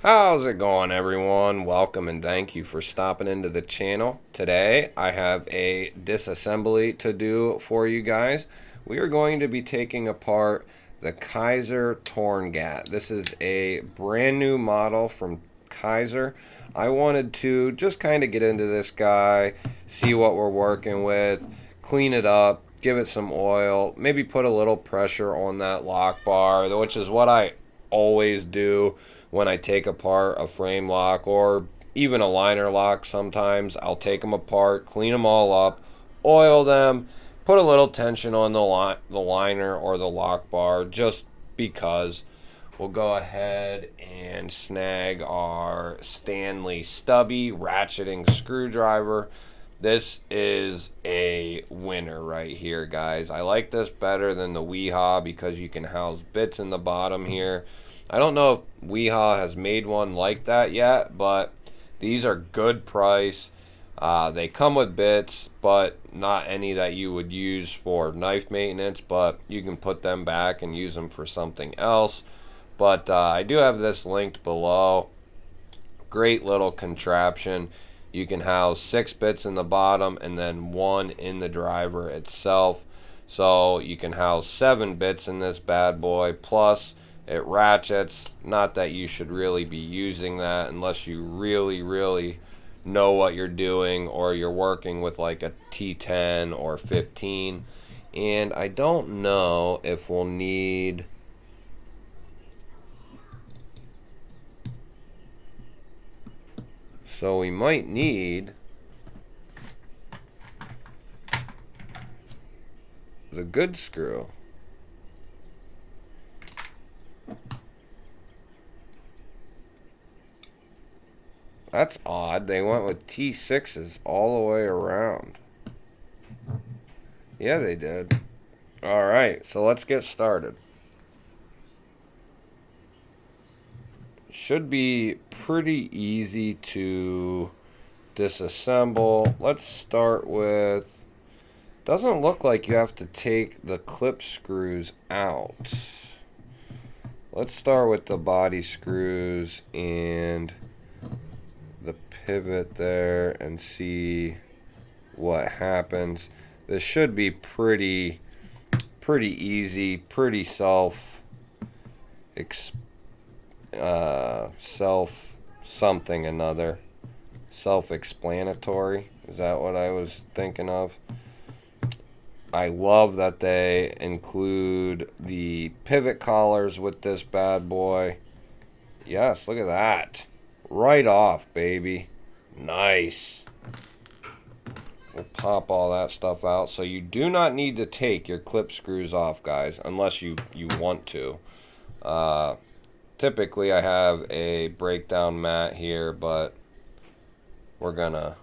How's it going, everyone? Welcome and thank you for stopping into the channel. Today I have a disassembly to do for you guys. We are going to be taking apart the Kizer Torngat. This is a brand new model from Kizer. I wanted to just kind of get into this guy, see what we're working with, clean it up, give it some oil, maybe put a little pressure on that lock bar, which is what I always do when I take apart a frame lock or even a liner lock. Sometimes I'll take them apart, clean them all up, oil them, put a little tension on the liner or the lock bar just because. We'll go ahead and snag our Stanley stubby ratcheting screwdriver. This is a winner right here, guys. I like this better than the Weehaw because you can house bits in the bottom here. I don't know if Weehaw has made one like that yet, but these are good price. They come with bits, but not any that you would use for knife maintenance, but you can put them back and use them for something else. But I do have this linked below. Great little contraption. You can house 6 bits in the bottom and then 1 in the driver itself. So you can house 7 bits in this bad boy, plus it ratchets. Not that you should really be using that unless you really know what you're doing or you're working with like a T10 or 15. And I don't know if we'll need... So we might need the good screw. That's odd. They went with T6s all the way around. Yeah, they did. Alright, so let's get started. Should be pretty easy to disassemble. Let's start with... Doesn't look like you have to take the clip screws out. Let's start with the body screws and the pivot there and see what happens. This should be pretty easy, pretty self something another, self-explanatory. Is that what I was thinking of? I love that they include the pivot collars with this bad boy. Yes, look at that. Right off, baby. Nice. We'll pop all that stuff out. So you do not need to take your clip screws off, guys, unless you want to. Typically, I have a breakdown mat here, but we're gonna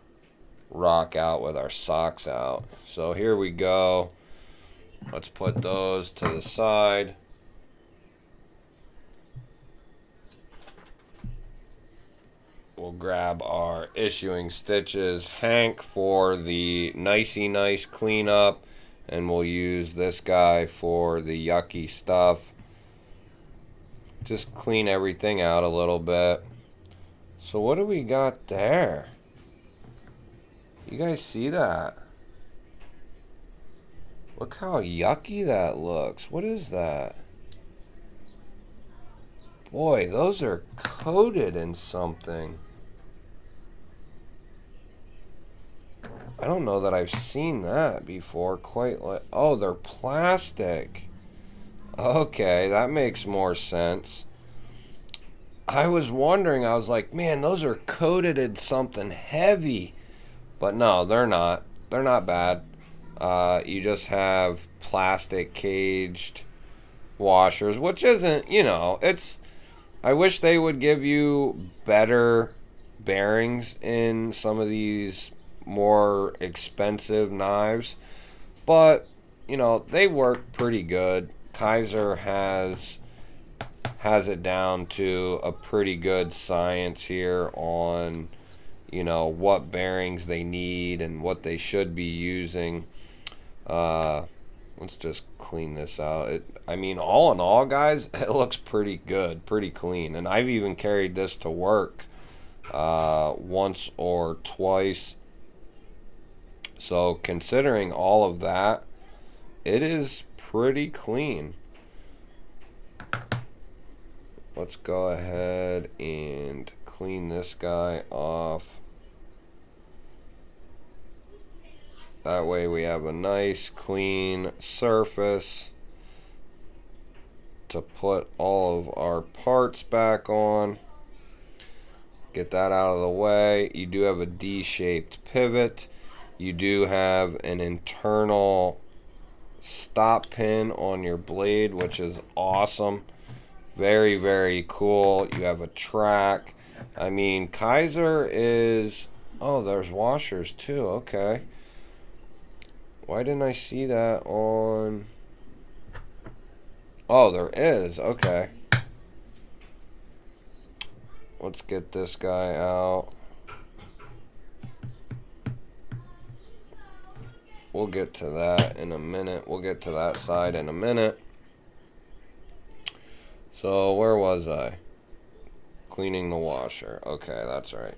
rock out with our socks out. So here we go. Let's put those to the side. We'll grab our issuing stitches, Hank for the nicey nice cleanup, and we'll use this guy for the yucky stuff. Just clean everything out a little bit. So what do we got there? You guys see that? Look how yucky that looks. What is that? Boy, those are coated in something. I don't know that I've seen that before quite like... Oh, they're plastic. Okay, that makes more sense. I was wondering, I was like, man, those are coated in something heavy. But no, they're not. They're not bad. You just have plastic caged washers, which isn't, you know, it's... I wish they would give you better bearings in some of these more expensive knives. But, you know, they work pretty good. Kizer has it down to a pretty good science here on, you know, what bearings they need and what they should be using. Let's just clean this out. I mean, all in all, guys, it looks pretty good, pretty clean. And I've even carried this to work once or twice. So considering all of that, it is pretty clean. Let's go ahead and clean this guy off. That way we have a nice clean surface to put all of our parts back on. Get that out of the way. You do have a D-shaped pivot. You do have an internal stop pin on your blade, which is awesome. Very, very cool. You have a track. I mean, Kizer is... Oh, there's washers too. Okay. Why didn't I see that on... Oh, there is. Okay. Let's get this guy out. We'll get to that in a minute. We'll get to that side in a minute. So, where was I? Cleaning the washer. Okay, that's right.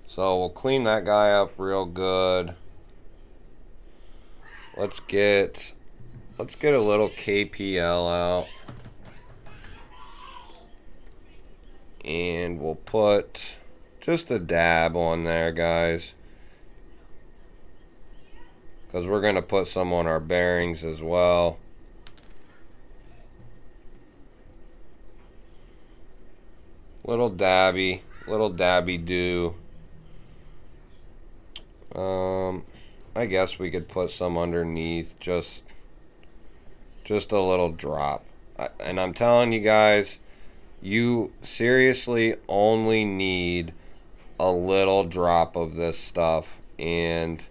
So, we'll clean that guy up real good. Let's get a little KPL out. And we'll put just a dab on there, guys. Because we're going to put some on our bearings as well. Little dabby do. I guess we could put some underneath, just a little drop. And I'm telling you guys, you seriously only need a little drop of this stuff. And,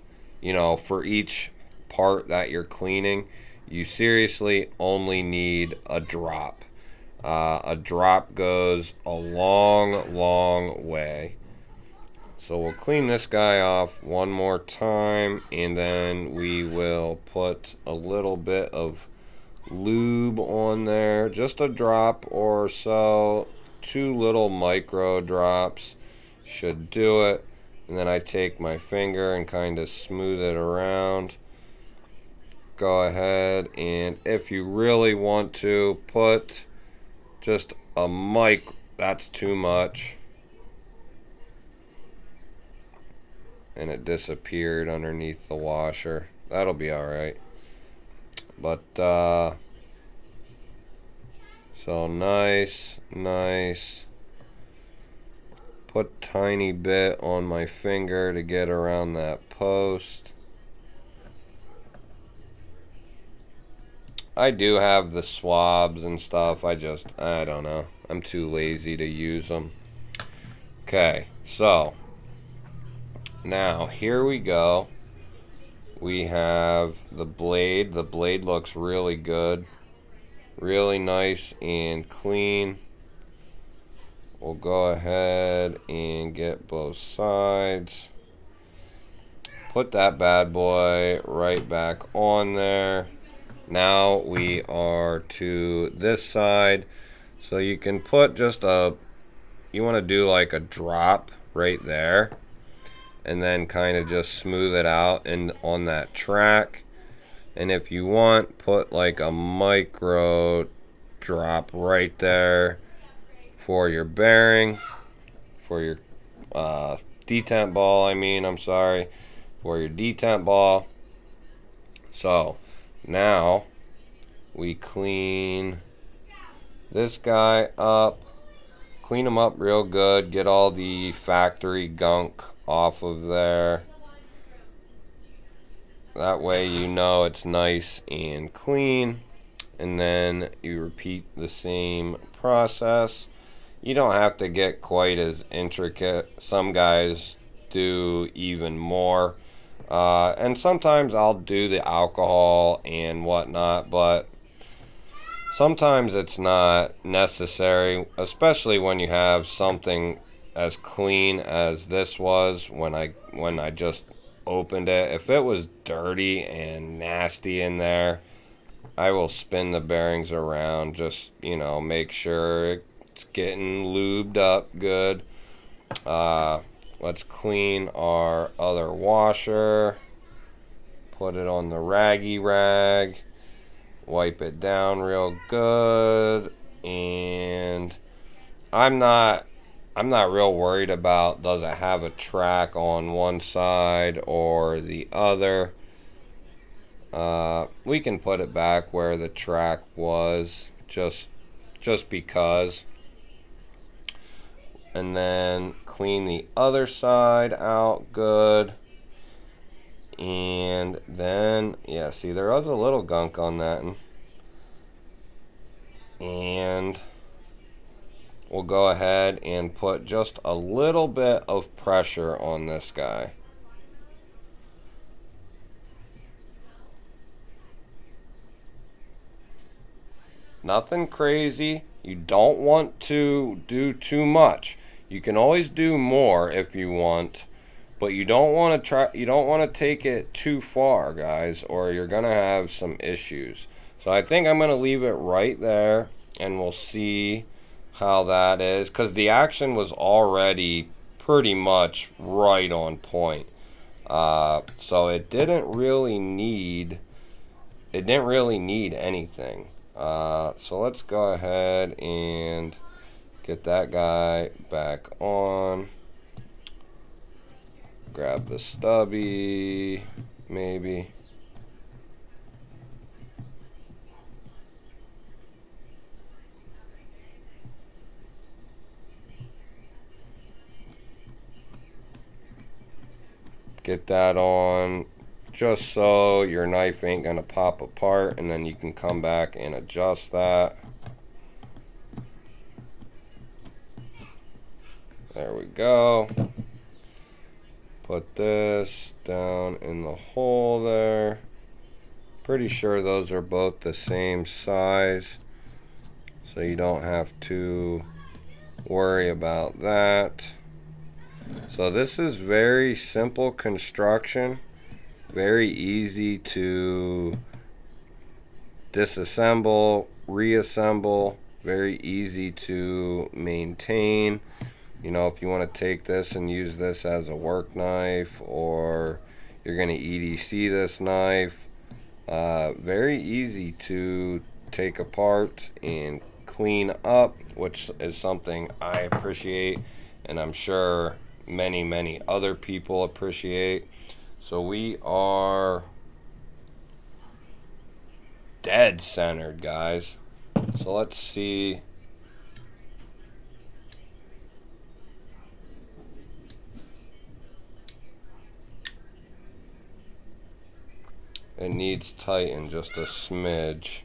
you know, for each part that you're cleaning, you seriously only need a drop. A drop goes a long, long way. So we'll clean this guy off one more time, and then we will put a little bit of lube on there, just a drop or so. 2 little micro drops should do it. And then I take my finger and kind of smooth it around. Go ahead, and if you really want to, put just a mic. That's too much. And it disappeared underneath the washer. That'll be alright. But, so nice. Put tiny bit on my finger to get around that post. I do have the swabs and stuff. I don't know. I'm too lazy to use them. Okay, so now here we go. We have the blade. The blade looks really good. Really nice and clean. We'll go ahead and get both sides. Put that bad boy right back on there. Now we are to this side. So you can put just you want to do like a drop right there. And then kind of just smooth it out and on that track. And if you want, put like a micro drop right there for your bearing, for your detent ball, for your detent ball. So now we clean this guy up, clean him up real good, get all the factory gunk off of there. That way you know it's nice and clean. And then you repeat the same process. You don't have to get quite as intricate. Some guys do even more. And sometimes I'll do the alcohol and whatnot, but sometimes it's not necessary, especially when you have something as clean as this was when I just opened it. If it was dirty and nasty in there, I will spin the bearings around, just, you know, make sure it's getting lubed up good. Let's clean our other washer. Put it on the raggy rag. Wipe it down real good. And I'm not real worried about does it have a track on one side or the other. We can put it back where the track was, just because. And then clean the other side out good. And then, yeah, see, there was a little gunk on that. And we'll go ahead and put just a little bit of pressure on this guy. Nothing crazy. You don't want to do too much. You can always do more if you want, but you don't want to take it too far, guys, or you're going to have some issues. So I think I'm going to leave it right there, and we'll see how that is, because the action was already pretty much right on point. So it didn't really need anything. So let's go ahead and get that guy back on. Grab the stubby, maybe. Get that on, just so your knife ain't gonna pop apart, and then you can come back and adjust that. There we go. Put this down in the hole there. Pretty sure those are both the same size, so you don't have to worry about that. So this is very simple construction, very easy to disassemble, reassemble, very easy to maintain. You know, if you want to take this and use this as a work knife, or you're going to EDC this knife, very easy to take apart and clean up, which is something I appreciate, and I'm sure many other people appreciate. So we are dead centered, guys. So let's see. It needs tighten just a smidge.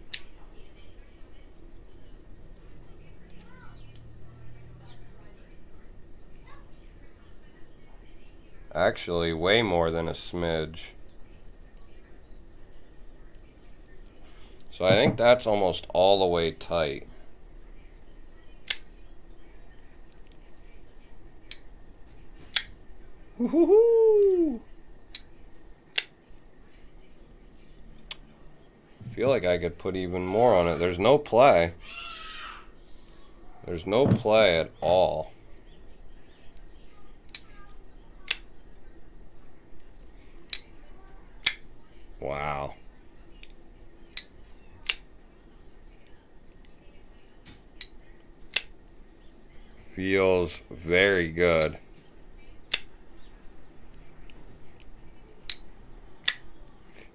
Actually, way more than a smidge. So I think that's almost all the way tight. Woohoo! I feel like I could put even more on it. There's no play. There's no play at all. Wow. Feels very good.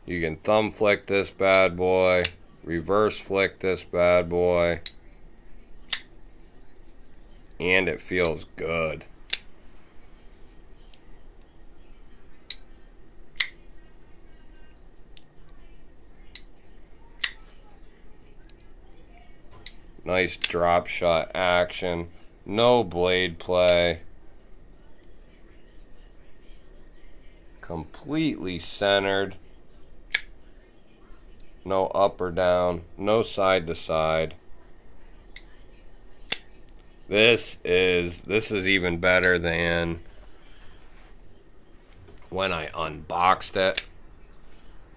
You can thumb flick this bad boy, reverse flick this bad boy, and it feels good. Nice drop shot action. No blade play. Completely centered. No up or down. No side to side. This is even better than when I unboxed it.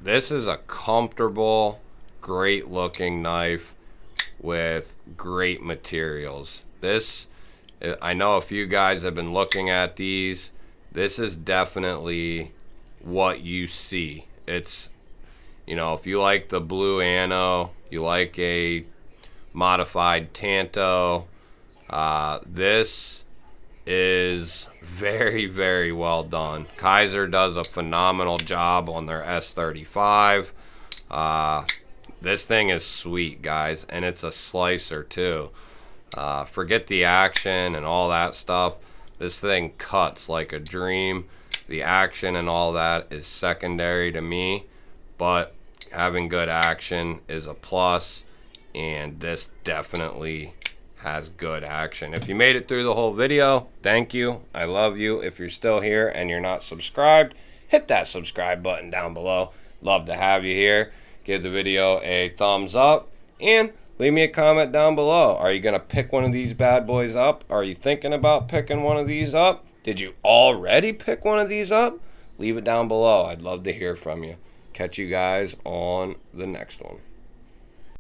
This is a comfortable, great looking knife with great materials. This, I know a few guys have been looking at these. This is definitely what you see. It's, you know, if you like the blue Anno, you like a modified Tanto, this is very, very well done. Kizer does a phenomenal job on their S35. This thing is sweet, guys, and it's a slicer too. Forget the action and all that stuff. This thing cuts like a dream. The action and all that is secondary to me, but having good action is a plus, and this definitely has good action. If you made it through the whole video, thank you. I love you. If you're still here and you're not subscribed, hit that subscribe button down below. Love to have you here. Give the video a thumbs up and leave me a comment down below. Are you going to pick one of these bad boys up? Are you thinking about picking one of these up? Did you already pick one of these up? Leave it down below. I'd love to hear from you. Catch you guys on the next one.